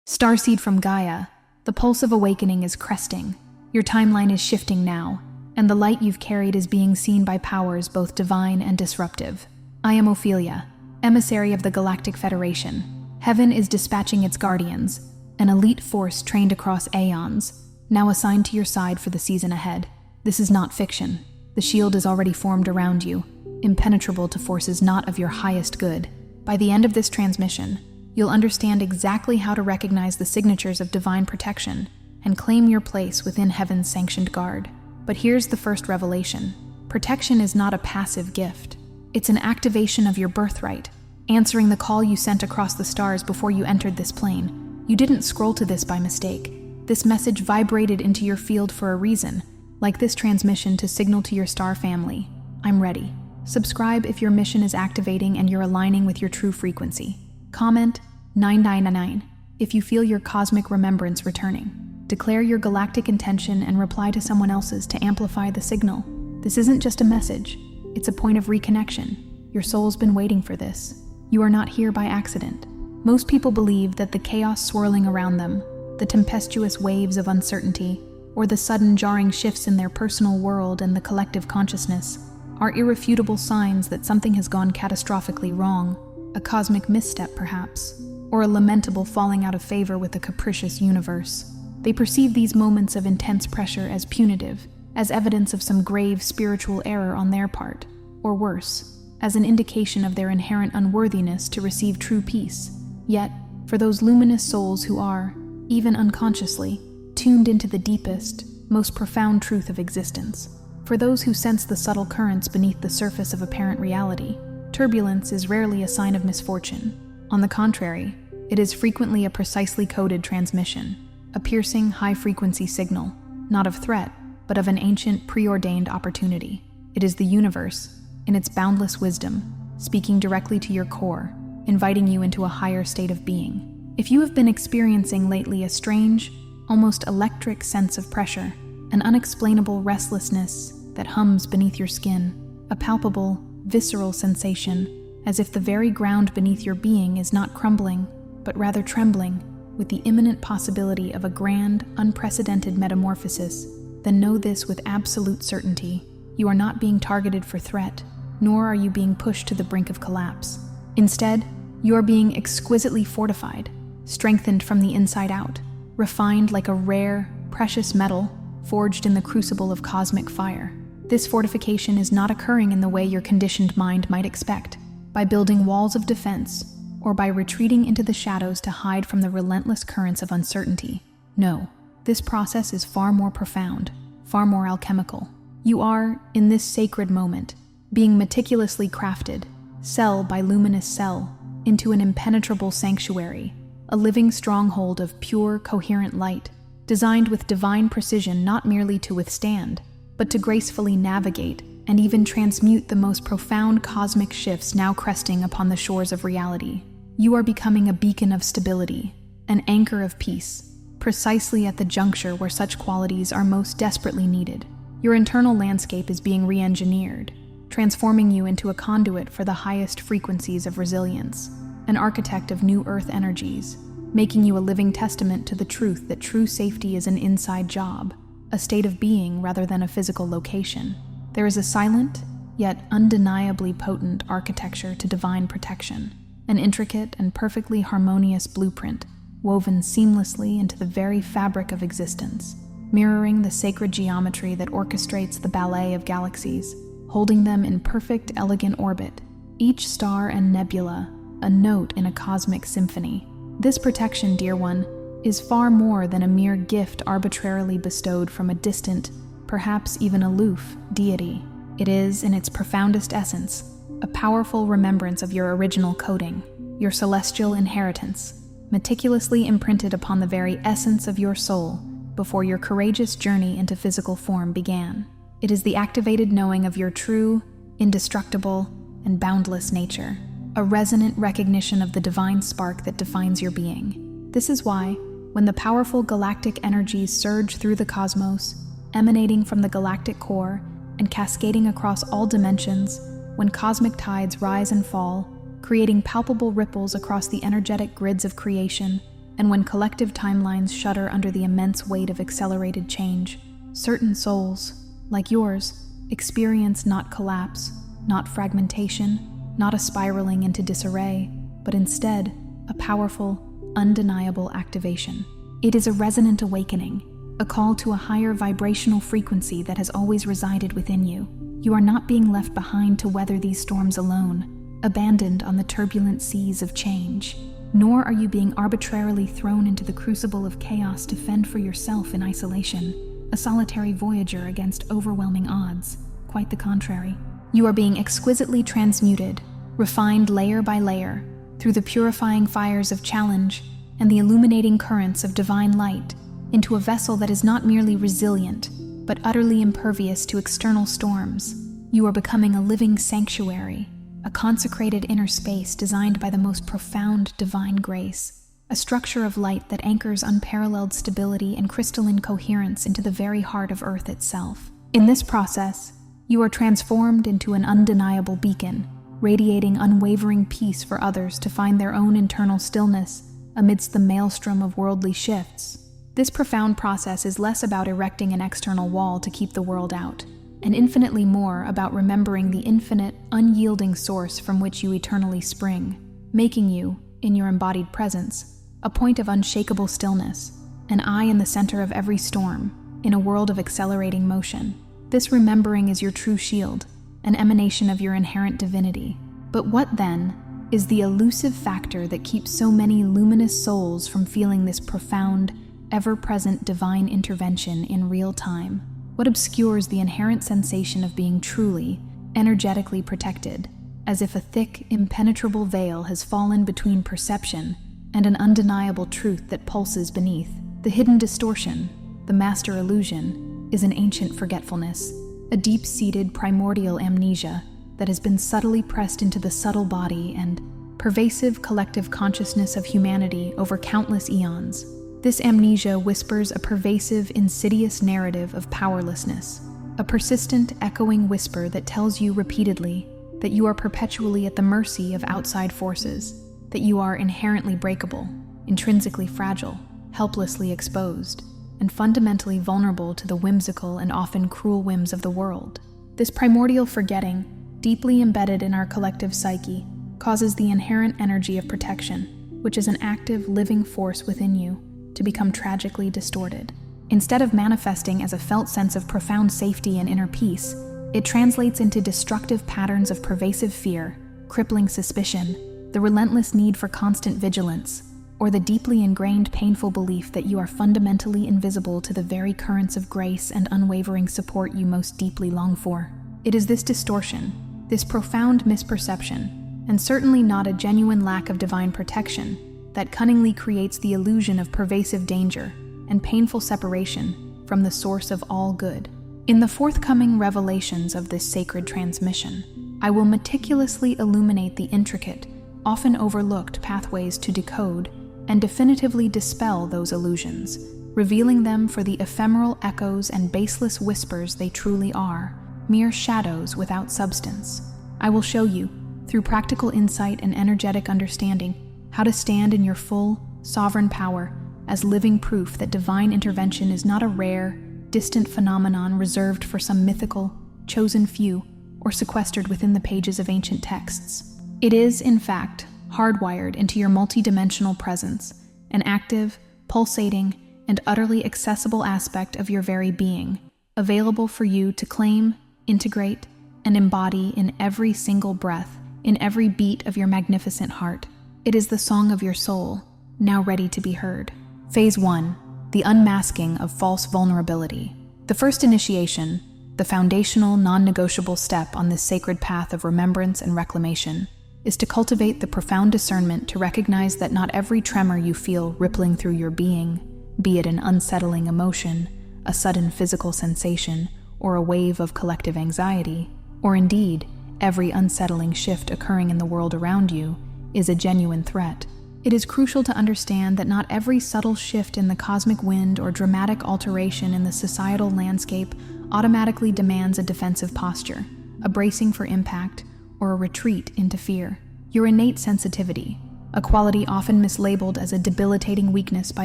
Starseed from Gaia, the pulse of awakening is cresting. Your timeline is shifting now, and the light you've carried is being seen by powers both divine and disruptive. I am Ophelia, emissary of the Galactic Federation. Heaven is dispatching its guardians, an elite force trained across aeons, now assigned to your side for the season ahead. This is not fiction. The shield is already formed around you, impenetrable to forces not of your highest good. By the end of this transmission, you'll understand exactly how to recognize the signatures of divine protection and claim your place within heaven's sanctioned guard. But here's the first revelation. Protection is not a passive gift. It's an activation of your birthright, answering the call you sent across the stars before you entered this plane. You didn't scroll to this by mistake. This message vibrated into your field for a reason, like this transmission to signal to your star family, I'm ready. Subscribe if your mission is activating and you're aligning with your true frequency. Comment 999 if you feel your cosmic remembrance returning. Declare your galactic intention and reply to someone else's to amplify the signal. This isn't just a message, it's a point of reconnection. Your soul's been waiting for this. You are not here by accident. Most people believe that the chaos swirling around them, the tempestuous waves of uncertainty, or the sudden jarring shifts in their personal world and the collective consciousness are irrefutable signs that something has gone catastrophically wrong, a cosmic misstep perhaps, or a lamentable falling out of favor with a capricious universe. They perceive these moments of intense pressure as punitive, as evidence of some grave spiritual error on their part, or worse, as an indication of their inherent unworthiness to receive true peace. Yet, for those luminous souls who are, even unconsciously, tuned into the deepest, most profound truth of existence, for those who sense the subtle currents beneath the surface of apparent reality, turbulence is rarely a sign of misfortune. On the contrary, it is frequently a precisely coded transmission, a piercing, high-frequency signal, not of threat, but of an ancient, preordained opportunity. It is the universe, in its boundless wisdom, speaking directly to your core, inviting you into a higher state of being. If you have been experiencing lately a strange, almost electric sense of pressure, an unexplainable restlessness that hums beneath your skin, a palpable, visceral sensation, as if the very ground beneath your being is not crumbling, but rather trembling, with the imminent possibility of a grand, unprecedented metamorphosis, then know this with absolute certainty. You are not being targeted for threat, nor are you being pushed to the brink of collapse. Instead, you are being exquisitely fortified, strengthened from the inside out, refined like a rare, precious metal forged in the crucible of cosmic fire. This fortification is not occurring in the way your conditioned mind might expect, by building walls of defense, or by retreating into the shadows to hide from the relentless currents of uncertainty. No, this process is far more profound, far more alchemical. You are, in this sacred moment, being meticulously crafted, cell by luminous cell, into an impenetrable sanctuary, a living stronghold of pure, coherent light, designed with divine precision not merely to withstand, but to gracefully navigate and even transmute the most profound cosmic shifts now cresting upon the shores of reality. You are becoming a beacon of stability, an anchor of peace, precisely at the juncture where such qualities are most desperately needed. Your internal landscape is being re-engineered, transforming you into a conduit for the highest frequencies of resilience, an architect of new earth energies, making you a living testament to the truth that true safety is an inside job, a state of being rather than a physical location. There is a silent, yet undeniably potent architecture to divine protection, an intricate and perfectly harmonious blueprint woven seamlessly into the very fabric of existence, mirroring the sacred geometry that orchestrates the ballet of galaxies, holding them in perfect, elegant orbit, each star and nebula a note in a cosmic symphony. This protection, dear one, is far more than a mere gift arbitrarily bestowed from a distant, perhaps even aloof, deity. It is, in its profoundest essence, a powerful remembrance of your original coding, your celestial inheritance, meticulously imprinted upon the very essence of your soul before your courageous journey into physical form began. It is the activated knowing of your true, indestructible, and boundless nature, a resonant recognition of the divine spark that defines your being. This is why, when the powerful galactic energies surge through the cosmos, emanating from the galactic core and cascading across all dimensions, when cosmic tides rise and fall, creating palpable ripples across the energetic grids of creation, and when collective timelines shudder under the immense weight of accelerated change, certain souls, like yours, experience not collapse, not fragmentation, not a spiraling into disarray, but instead a powerful, undeniable activation. It is a resonant awakening, a call to a higher vibrational frequency that has always resided within you. You are not being left behind to weather these storms alone, abandoned on the turbulent seas of change. Nor are you being arbitrarily thrown into the crucible of chaos to fend for yourself in isolation, a solitary voyager against overwhelming odds. Quite the contrary. You are being exquisitely transmuted, refined layer by layer, through the purifying fires of challenge and the illuminating currents of divine light, into a vessel that is not merely resilient, but utterly impervious to external storms. You are becoming a living sanctuary, a consecrated inner space designed by the most profound divine grace, a structure of light that anchors unparalleled stability and crystalline coherence into the very heart of Earth itself. In this process, you are transformed into an undeniable beacon, radiating unwavering peace for others to find their own internal stillness amidst the maelstrom of worldly shifts. This profound process is less about erecting an external wall to keep the world out, and infinitely more about remembering the infinite, unyielding source from which you eternally spring, making you, in your embodied presence, a point of unshakable stillness, an eye in the center of every storm, in a world of accelerating motion. This remembering is your true shield, an emanation of your inherent divinity. But what, then, is the elusive factor that keeps so many luminous souls from feeling this profound, ever-present divine intervention in real time? What obscures the inherent sensation of being truly, energetically protected, as if a thick, impenetrable veil has fallen between perception and an undeniable truth that pulses beneath? The hidden distortion, the master illusion, is an ancient forgetfulness, a deep-seated primordial amnesia that has been subtly pressed into the subtle body and pervasive collective consciousness of humanity over countless eons. This amnesia whispers a pervasive, insidious narrative of powerlessness, a persistent, echoing whisper that tells you repeatedly that you are perpetually at the mercy of outside forces, that you are inherently breakable, intrinsically fragile, helplessly exposed, and fundamentally vulnerable to the whimsical and often cruel whims of the world. This primordial forgetting, deeply embedded in our collective psyche, causes the inherent energy of protection, which is an active, living force within you, to become tragically distorted. Instead of manifesting as a felt sense of profound safety and inner peace, it translates into destructive patterns of pervasive fear, crippling suspicion, the relentless need for constant vigilance, or the deeply ingrained painful belief that you are fundamentally invisible to the very currents of grace and unwavering support you most deeply long for. It is this distortion, this profound misperception, and certainly not a genuine lack of divine protection, that cunningly creates the illusion of pervasive danger and painful separation from the source of all good. In the forthcoming revelations of this sacred transmission, I will meticulously illuminate the intricate, often overlooked pathways to decode and definitively dispel those illusions, revealing them for the ephemeral echoes and baseless whispers they truly are, mere shadows without substance. I will show you, through practical insight and energetic understanding, how to stand in your full, sovereign power as living proof that divine intervention is not a rare, distant phenomenon reserved for some mythical, chosen few, or sequestered within the pages of ancient texts. It is, in fact, hardwired into your multidimensional presence, an active, pulsating, and utterly accessible aspect of your very being, available for you to claim, integrate, and embody in every single breath, in every beat of your magnificent heart. It is the song of your soul, now ready to be heard. Phase 1. The unmasking of false vulnerability. The first initiation, the foundational, non-negotiable step on this sacred path of remembrance and reclamation, is to cultivate the profound discernment to recognize that not every tremor you feel rippling through your being, be it an unsettling emotion, a sudden physical sensation, or a wave of collective anxiety, or indeed, every unsettling shift occurring in the world around you, is a genuine threat. It is crucial to understand that not every subtle shift in the cosmic wind or dramatic alteration in the societal landscape automatically demands a defensive posture, a bracing for impact, or a retreat into fear. Your innate sensitivity, a quality often mislabeled as a debilitating weakness by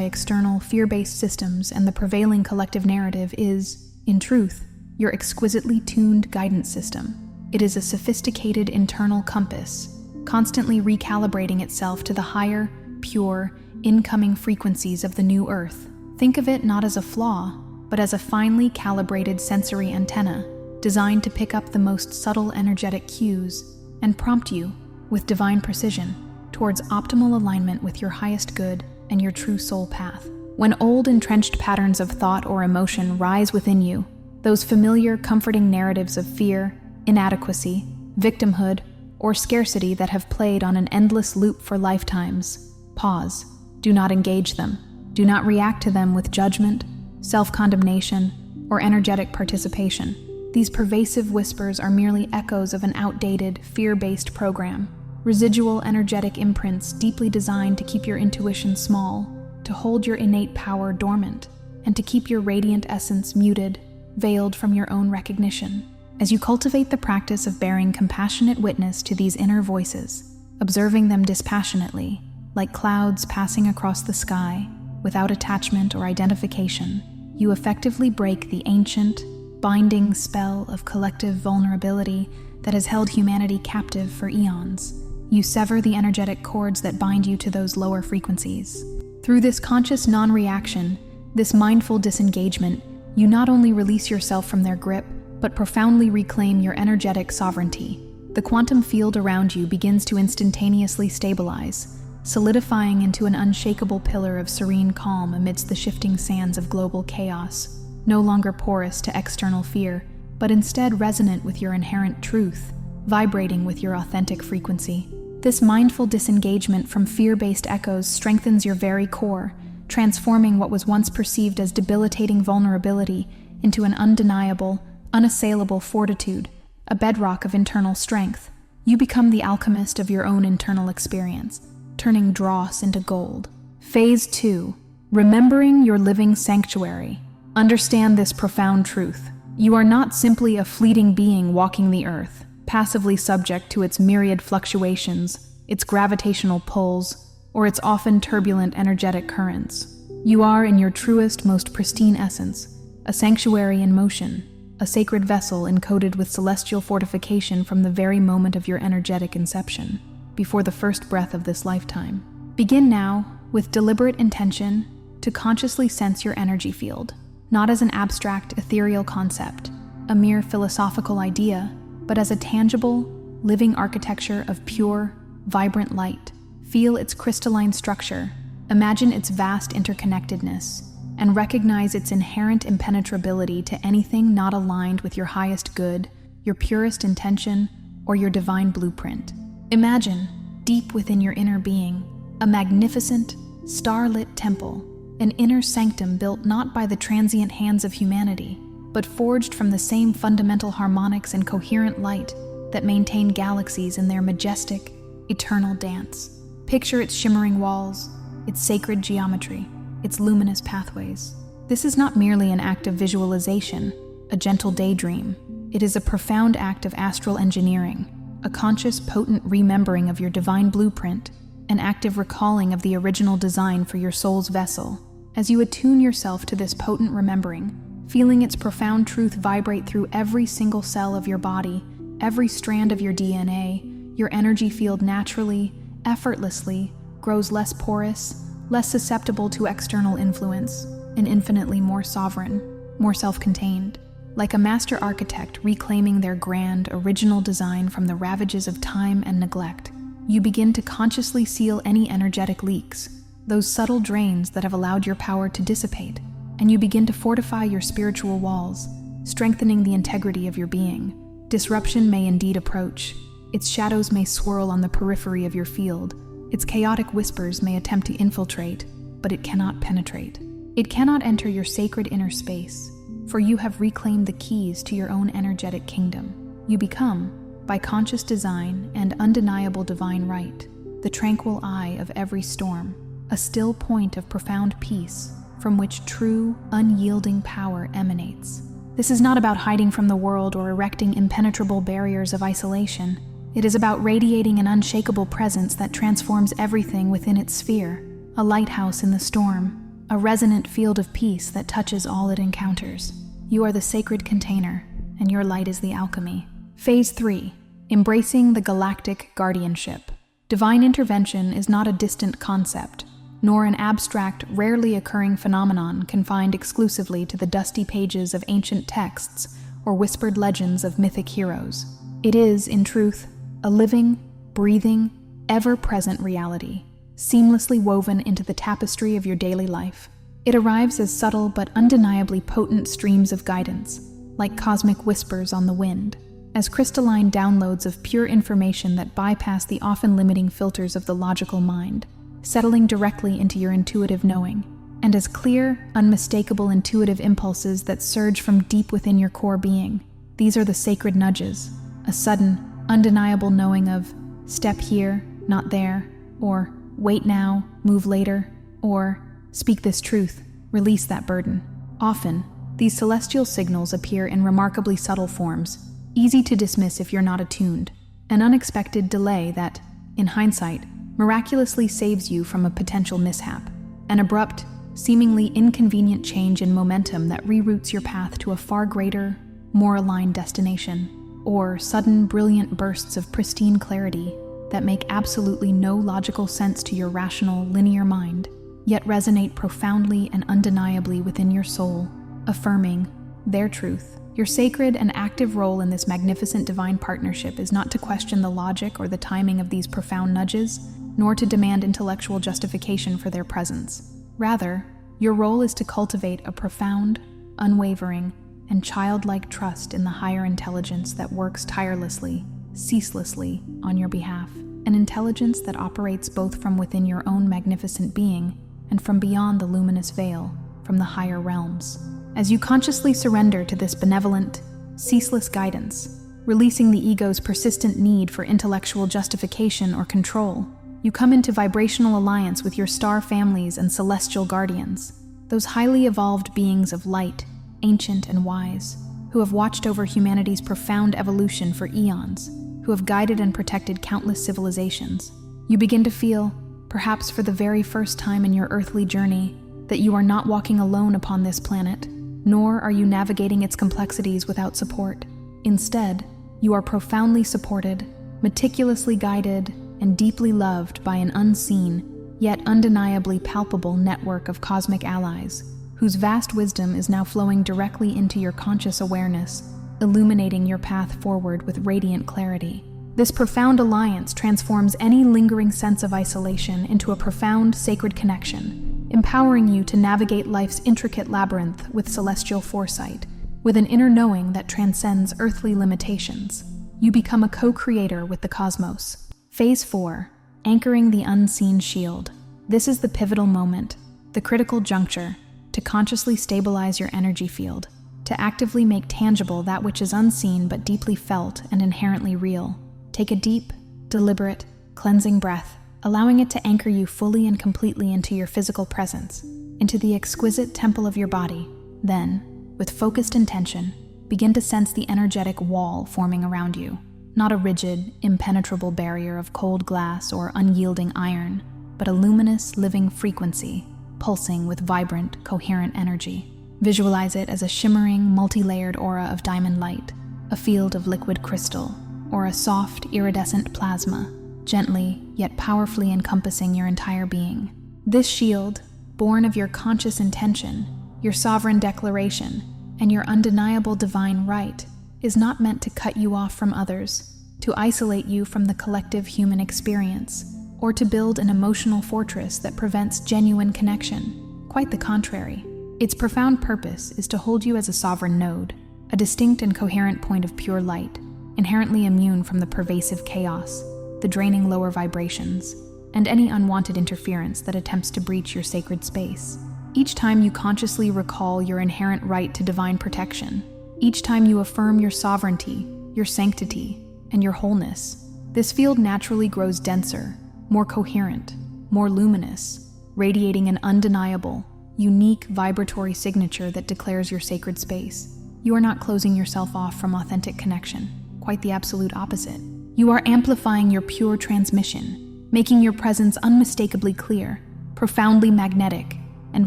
external, fear-based systems and the prevailing collective narrative, is, in truth, your exquisitely tuned guidance system. It is a sophisticated internal compass, constantly recalibrating itself to the higher, pure, incoming frequencies of the new Earth. Think of it not as a flaw, but as a finely calibrated sensory antenna, designed to pick up the most subtle energetic cues and prompt you, with divine precision, towards optimal alignment with your highest good and your true soul path. When old entrenched patterns of thought or emotion rise within you, those familiar, comforting narratives of fear, inadequacy, victimhood, or scarcity that have played on an endless loop for lifetimes, pause. Do not engage them. Do not react to them with judgment, self-condemnation, or energetic participation. These pervasive whispers are merely echoes of an outdated, fear-based program, residual energetic imprints deeply designed to keep your intuition small, to hold your innate power dormant, and to keep your radiant essence muted, veiled from your own recognition. As you cultivate the practice of bearing compassionate witness to these inner voices, observing them dispassionately, like clouds passing across the sky, without attachment or identification, you effectively break the ancient, binding spell of collective vulnerability that has held humanity captive for eons. You sever the energetic cords that bind you to those lower frequencies. Through this conscious non-reaction, this mindful disengagement, you not only release yourself from their grip, but profoundly reclaim your energetic sovereignty. The quantum field around you begins to instantaneously stabilize, solidifying into an unshakable pillar of serene calm amidst the shifting sands of global chaos, no longer porous to external fear, but instead resonant with your inherent truth, vibrating with your authentic frequency. This mindful disengagement from fear-based echoes strengthens your very core, transforming what was once perceived as debilitating vulnerability into an undeniable, unassailable fortitude, a bedrock of internal strength. You become the alchemist of your own internal experience, turning dross into gold. Phase 2. Remembering your living sanctuary. Understand this profound truth. You are not simply a fleeting being walking the earth, passively subject to its myriad fluctuations, its gravitational pulls, or its often turbulent energetic currents. You are, in your truest, most pristine essence, a sanctuary in motion, a sacred vessel encoded with celestial fortification from the very moment of your energetic inception, before the first breath of this lifetime. Begin now, with deliberate intention, to consciously sense your energy field, not as an abstract, ethereal concept, a mere philosophical idea, but as a tangible, living architecture of pure, vibrant light. Feel its crystalline structure, imagine its vast interconnectedness, and recognize its inherent impenetrability to anything not aligned with your highest good, your purest intention, or your divine blueprint. Imagine, deep within your inner being, a magnificent, starlit temple, an inner sanctum built not by the transient hands of humanity, but forged from the same fundamental harmonics and coherent light that maintain galaxies in their majestic, eternal dance. Picture its shimmering walls, its sacred geometry, its luminous pathways. This is not merely an act of visualization, a gentle daydream. It is a profound act of astral engineering, a conscious, potent remembering of your divine blueprint, an active recalling of the original design for your soul's vessel. As you attune yourself to this potent remembering, feeling its profound truth vibrate through every single cell of your body, every strand of your DNA, your energy field naturally, effortlessly, grows less porous, less susceptible to external influence, and infinitely more sovereign, more self-contained. Like a master architect reclaiming their grand, original design from the ravages of time and neglect, you begin to consciously seal any energetic leaks, those subtle drains that have allowed your power to dissipate, and you begin to fortify your spiritual walls, strengthening the integrity of your being. Disruption may indeed approach. Its shadows may swirl on the periphery of your field. Its chaotic whispers may attempt to infiltrate, but it cannot penetrate. It cannot enter your sacred inner space, for you have reclaimed the keys to your own energetic kingdom. You become, by conscious design and undeniable divine right, the tranquil eye of every storm, a still point of profound peace from which true, unyielding power emanates. This is not about hiding from the world or erecting impenetrable barriers of isolation. It is about radiating an unshakable presence that transforms everything within its sphere, a lighthouse in the storm, a resonant field of peace that touches all it encounters. You are the sacred container, and your light is the alchemy. Phase 3. Embracing the galactic guardianship. Divine intervention is not a distant concept, nor an abstract, rarely occurring phenomenon confined exclusively to the dusty pages of ancient texts or whispered legends of mythic heroes. It is, in truth, a living, breathing, ever-present reality, seamlessly woven into the tapestry of your daily life. It arrives as subtle but undeniably potent streams of guidance, like cosmic whispers on the wind, as crystalline downloads of pure information that bypass the often limiting filters of the logical mind, settling directly into your intuitive knowing, and as clear, unmistakable intuitive impulses that surge from deep within your core being. These are the sacred nudges, a sudden, undeniable knowing of step here, not there, or wait now, move later, or speak this truth, release that burden. Often, these celestial signals appear in remarkably subtle forms, easy to dismiss if you're not attuned, an unexpected delay that, in hindsight, miraculously saves you from a potential mishap, an abrupt, seemingly inconvenient change in momentum that reroutes your path to a far greater, more aligned destination, or sudden, brilliant bursts of pristine clarity that make absolutely no logical sense to your rational, linear mind, yet resonate profoundly and undeniably within your soul, affirming their truth. Your sacred and active role in this magnificent divine partnership is not to question the logic or the timing of these profound nudges, nor to demand intellectual justification for their presence. Rather, your role is to cultivate a profound, unwavering, and childlike trust in the higher intelligence that works tirelessly, ceaselessly, on your behalf, an intelligence that operates both from within your own magnificent being and from beyond the luminous veil, from the higher realms. As you consciously surrender to this benevolent, ceaseless guidance, releasing the ego's persistent need for intellectual justification or control, you come into vibrational alliance with your star families and celestial guardians, those highly evolved beings of light, ancient and wise, who have watched over humanity's profound evolution for eons, who have guided and protected countless civilizations. You begin to feel, perhaps for the very first time in your earthly journey, that you are not walking alone upon this planet, nor are you navigating its complexities without support. Instead, you are profoundly supported, meticulously guided, and deeply loved by an unseen, yet undeniably palpable network of cosmic allies, whose vast wisdom is now flowing directly into your conscious awareness, illuminating your path forward with radiant clarity. This profound alliance transforms any lingering sense of isolation into a profound, sacred connection, empowering you to navigate life's intricate labyrinth with celestial foresight, with an inner knowing that transcends earthly limitations. You become a co-creator with the cosmos. Phase 4. Anchoring the unseen shield. This is the pivotal moment, the critical juncture, to consciously stabilize your energy field, to actively make tangible that which is unseen but deeply felt and inherently real. Take a deep, deliberate, cleansing breath, allowing it to anchor you fully and completely into your physical presence, into the exquisite temple of your body. Then, with focused intention, begin to sense the energetic wall forming around you. Not a rigid, impenetrable barrier of cold glass or unyielding iron, but a luminous, living frequency, pulsing with vibrant, coherent energy. Visualize it as a shimmering, multi-layered aura of diamond light, a field of liquid crystal, or a soft, iridescent plasma, gently yet powerfully encompassing your entire being. This shield, born of your conscious intention, your sovereign declaration, and your undeniable divine right, is not meant to cut you off from others, to isolate you from the collective human experience, or to build an emotional fortress that prevents genuine connection. Quite the contrary. Its profound purpose is to hold you as a sovereign node, a distinct and coherent point of pure light, inherently immune from the pervasive chaos, the draining lower vibrations, and any unwanted interference that attempts to breach your sacred space. Each time you consciously recall your inherent right to divine protection, each time you affirm your sovereignty, your sanctity, and your wholeness, this field naturally grows denser, more coherent, more luminous, radiating an undeniable, unique vibratory signature that declares your sacred space. You are not closing yourself off from authentic connection, quite the absolute opposite. You are amplifying your pure transmission, making your presence unmistakably clear, profoundly magnetic, and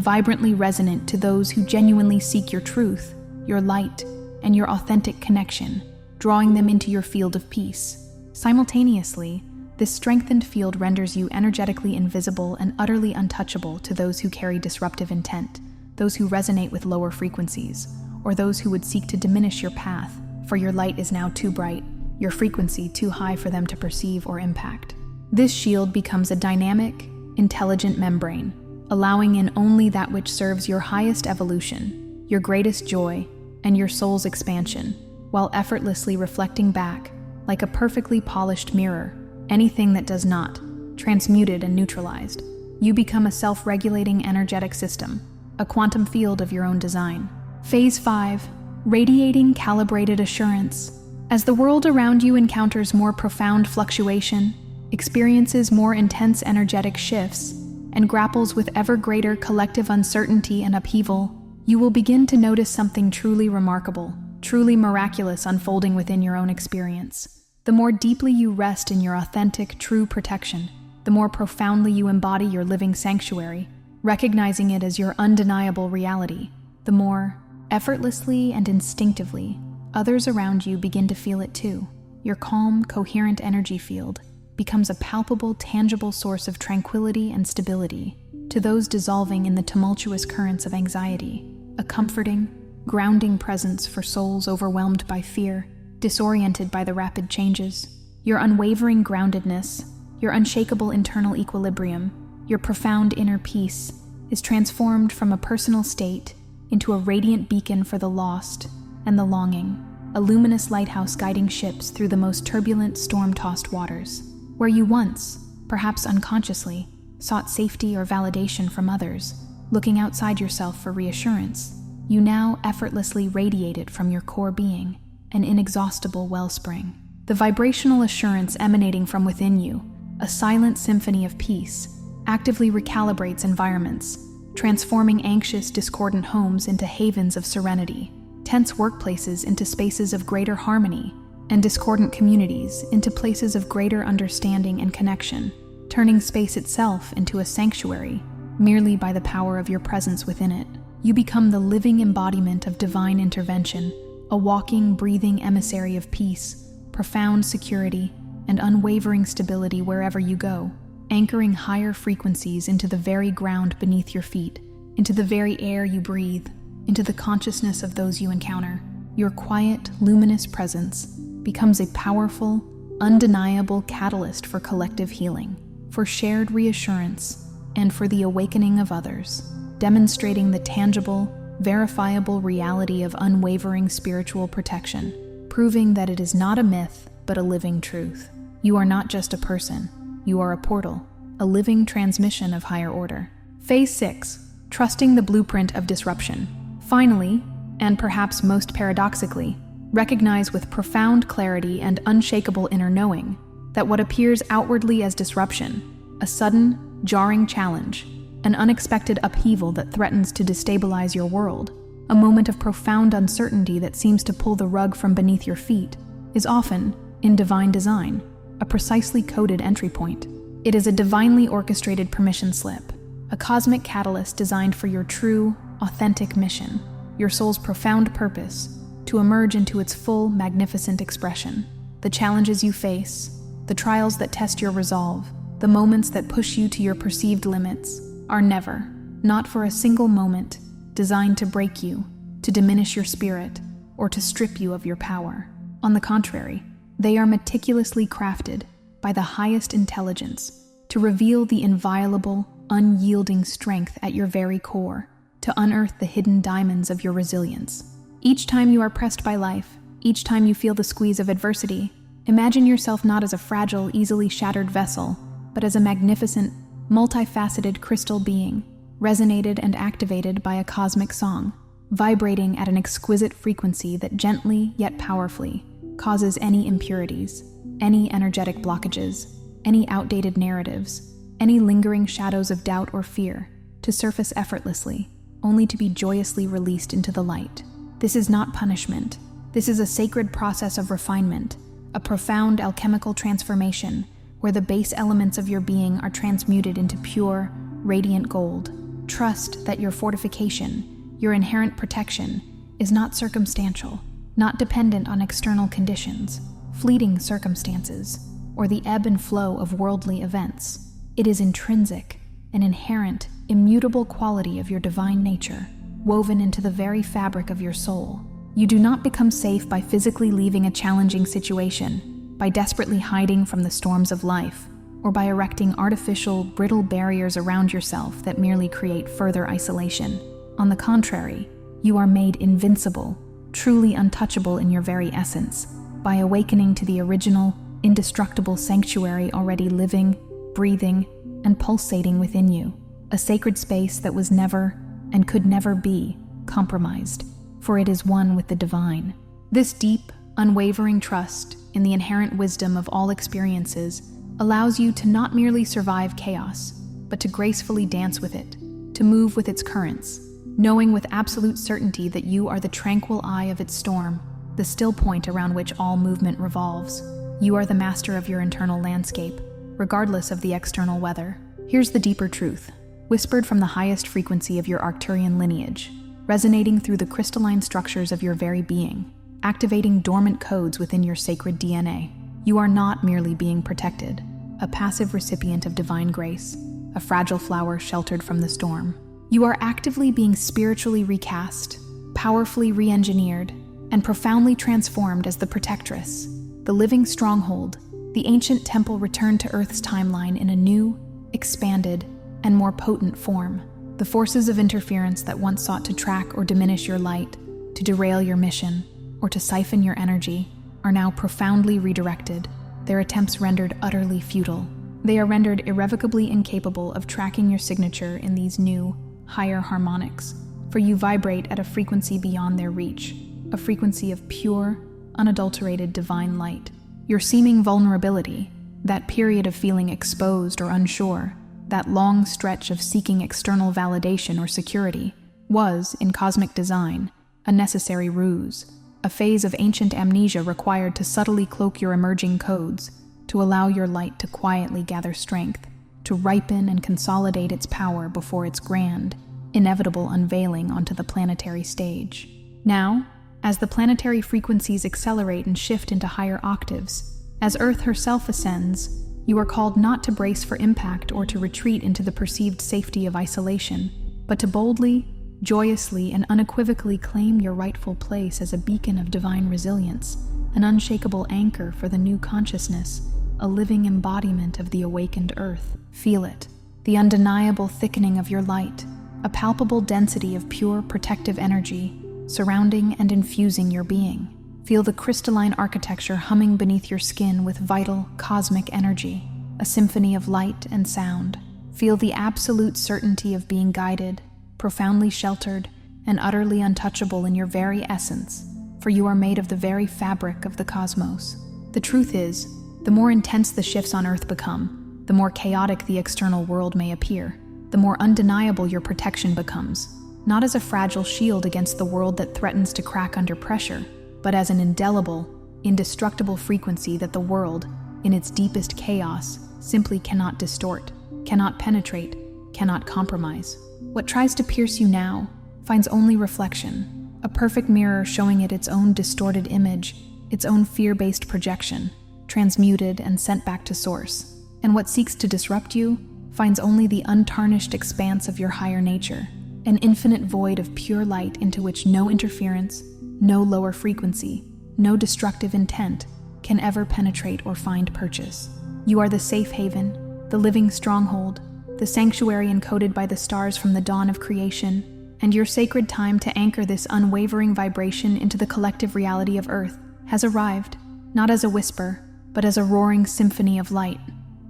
vibrantly resonant to those who genuinely seek your truth, your light, and your authentic connection, drawing them into your field of peace. Simultaneously, this strengthened field renders you energetically invisible and utterly untouchable to those who carry disruptive intent, those who resonate with lower frequencies, or those who would seek to diminish your path, for your light is now too bright, your frequency too high for them to perceive or impact. This shield becomes a dynamic, intelligent membrane, allowing in only that which serves your highest evolution, your greatest joy, and your soul's expansion, while effortlessly reflecting back, like a perfectly polished mirror, anything that does not, transmuted and neutralized. You become a self-regulating energetic system, a quantum field of your own design. Phase 5. Radiating calibrated assurance. As the world around you encounters more profound fluctuation, experiences more intense energetic shifts, and grapples with ever greater collective uncertainty and upheaval, you will begin to notice something truly remarkable, truly miraculous unfolding within your own experience. The more deeply you rest in your authentic, true protection, the more profoundly you embody your living sanctuary, recognizing it as your undeniable reality, the more, effortlessly and instinctively, others around you begin to feel it too. Your calm, coherent energy field becomes a palpable, tangible source of tranquility and stability to those dissolving in the tumultuous currents of anxiety, a comforting, grounding presence for souls overwhelmed by fear, disoriented by the rapid changes. Your unwavering groundedness, your unshakable internal equilibrium, your profound inner peace is transformed from a personal state into a radiant beacon for the lost and the longing, a luminous lighthouse guiding ships through the most turbulent, storm-tossed waters. Where you once, perhaps unconsciously, sought safety or validation from others, looking outside yourself for reassurance, you now effortlessly radiate it from your core being, an inexhaustible wellspring. The vibrational assurance emanating from within you, a silent symphony of peace, actively recalibrates environments, transforming anxious, discordant homes into havens of serenity, tense workplaces into spaces of greater harmony, and discordant communities into places of greater understanding and connection, turning space itself into a sanctuary merely by the power of your presence within it. You become the living embodiment of divine intervention, a walking, breathing emissary of peace, profound security, and unwavering stability wherever you go, anchoring higher frequencies into the very ground beneath your feet, into the very air you breathe, into the consciousness of those you encounter. Your quiet, luminous presence becomes a powerful, undeniable catalyst for collective healing, for shared reassurance, and for the awakening of others, demonstrating the tangible, verifiable reality of unwavering spiritual protection, proving that it is not a myth, but a living truth. You are not just a person, you are a portal, a living transmission of higher order. Phase 6. Trusting the blueprint of disruption. Finally, and perhaps most paradoxically, recognize with profound clarity and unshakable inner knowing that what appears outwardly as disruption, a sudden, jarring challenge, an unexpected upheaval that threatens to destabilize your world, a moment of profound uncertainty that seems to pull the rug from beneath your feet, is often, in divine design, a precisely coded entry point. It is a divinely orchestrated permission slip, a cosmic catalyst designed for your true, authentic mission, your soul's profound purpose, to emerge into its full, magnificent expression. The challenges you face, the trials that test your resolve, the moments that push you to your perceived limits, are never, not for a single moment, designed to break you, to diminish your spirit, or to strip you of your power. On the contrary, they are meticulously crafted by the highest intelligence to reveal the inviolable, unyielding strength at your very core, to unearth the hidden diamonds of your resilience. Each time you are pressed by life, each time you feel the squeeze of adversity, imagine yourself not as a fragile, easily shattered vessel, but as a magnificent, multifaceted crystal being, resonated and activated by a cosmic song, vibrating at an exquisite frequency that gently yet powerfully causes any impurities, any energetic blockages, any outdated narratives, any lingering shadows of doubt or fear to surface effortlessly, only to be joyously released into the light. This is not punishment. This is a sacred process of refinement, a profound alchemical transformation where the base elements of your being are transmuted into pure, radiant gold. Trust that your fortification, your inherent protection, is not circumstantial, not dependent on external conditions, fleeting circumstances, or the ebb and flow of worldly events. It is intrinsic, an inherent, immutable quality of your divine nature, woven into the very fabric of your soul. You do not become safe by physically leaving a challenging situation, by desperately hiding from the storms of life, or by erecting artificial, brittle barriers around yourself that merely create further isolation. On the contrary, you are made invincible, truly untouchable in your very essence, by awakening to the original, indestructible sanctuary already living, breathing, and pulsating within you, a sacred space that was never, and could never be, compromised, for it is one with the divine. This deep, unwavering trust in the inherent wisdom of all experiences allows you to not merely survive chaos, but to gracefully dance with it, to move with its currents, knowing with absolute certainty that you are the tranquil eye of its storm, the still point around which all movement revolves. You are the master of your internal landscape, regardless of the external weather. Here's the deeper truth, whispered from the highest frequency of your Arcturian lineage, resonating through the crystalline structures of your very being, activating dormant codes within your sacred DNA. You are not merely being protected, a passive recipient of divine grace, a fragile flower sheltered from the storm. You are actively being spiritually recast, powerfully re-engineered, and profoundly transformed as the protectress, the living stronghold, the ancient temple returned to Earth's timeline in a new, expanded, and more potent form. The forces of interference that once sought to track or diminish your light, to derail your mission, or to siphon your energy, are now profoundly redirected, their attempts rendered utterly futile. They are rendered irrevocably incapable of tracking your signature in these new, higher harmonics, for you vibrate at a frequency beyond their reach, a frequency of pure, unadulterated divine light. Your seeming vulnerability, that period of feeling exposed or unsure, that long stretch of seeking external validation or security, was, in cosmic design, a necessary ruse, a phase of ancient amnesia required to subtly cloak your emerging codes, to allow your light to quietly gather strength, to ripen and consolidate its power before its grand, inevitable unveiling onto the planetary stage. Now, as the planetary frequencies accelerate and shift into higher octaves, as Earth herself ascends, you are called not to brace for impact or to retreat into the perceived safety of isolation, but to boldly, joyously, and unequivocally claim your rightful place as a beacon of divine resilience, an unshakable anchor for the new consciousness, a living embodiment of the awakened Earth. Feel it, the undeniable thickening of your light, a palpable density of pure protective energy, surrounding and infusing your being. Feel the crystalline architecture humming beneath your skin with vital, cosmic energy, a symphony of light and sound. Feel the absolute certainty of being guided, profoundly sheltered, and utterly untouchable in your very essence, for you are made of the very fabric of the cosmos. The truth is, the more intense the shifts on Earth become, the more chaotic the external world may appear, the more undeniable your protection becomes, not as a fragile shield against the world that threatens to crack under pressure, but as an indelible, indestructible frequency that the world, in its deepest chaos, simply cannot distort, cannot penetrate, cannot compromise. What tries to pierce you now finds only reflection, a perfect mirror showing it its own distorted image, its own fear-based projection, transmuted and sent back to source. And what seeks to disrupt you finds only the untarnished expanse of your higher nature, an infinite void of pure light into which no interference, no lower frequency, no destructive intent can ever penetrate or find purchase. You are the safe haven, the living stronghold, the sanctuary encoded by the stars from the dawn of creation, and your sacred time to anchor this unwavering vibration into the collective reality of Earth has arrived, not as a whisper, but as a roaring symphony of light.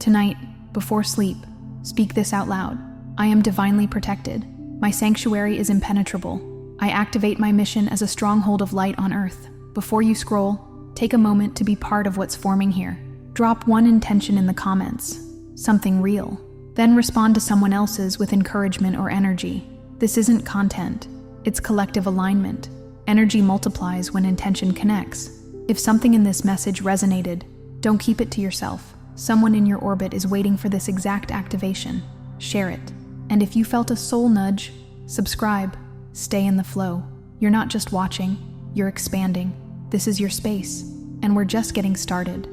Tonight, before sleep, speak this out loud. I am divinely protected. My sanctuary is impenetrable. I activate my mission as a stronghold of light on Earth. Before you scroll, take a moment to be part of what's forming here. Drop one intention in the comments, something real. Then respond to someone else's with encouragement or energy. This isn't content, it's collective alignment. Energy multiplies when intention connects. If something in this message resonated, don't keep it to yourself. Someone in your orbit is waiting for this exact activation. Share it. And if you felt a soul nudge, subscribe. Stay in the flow. You're not just watching, you're expanding. This is your space, and we're just getting started.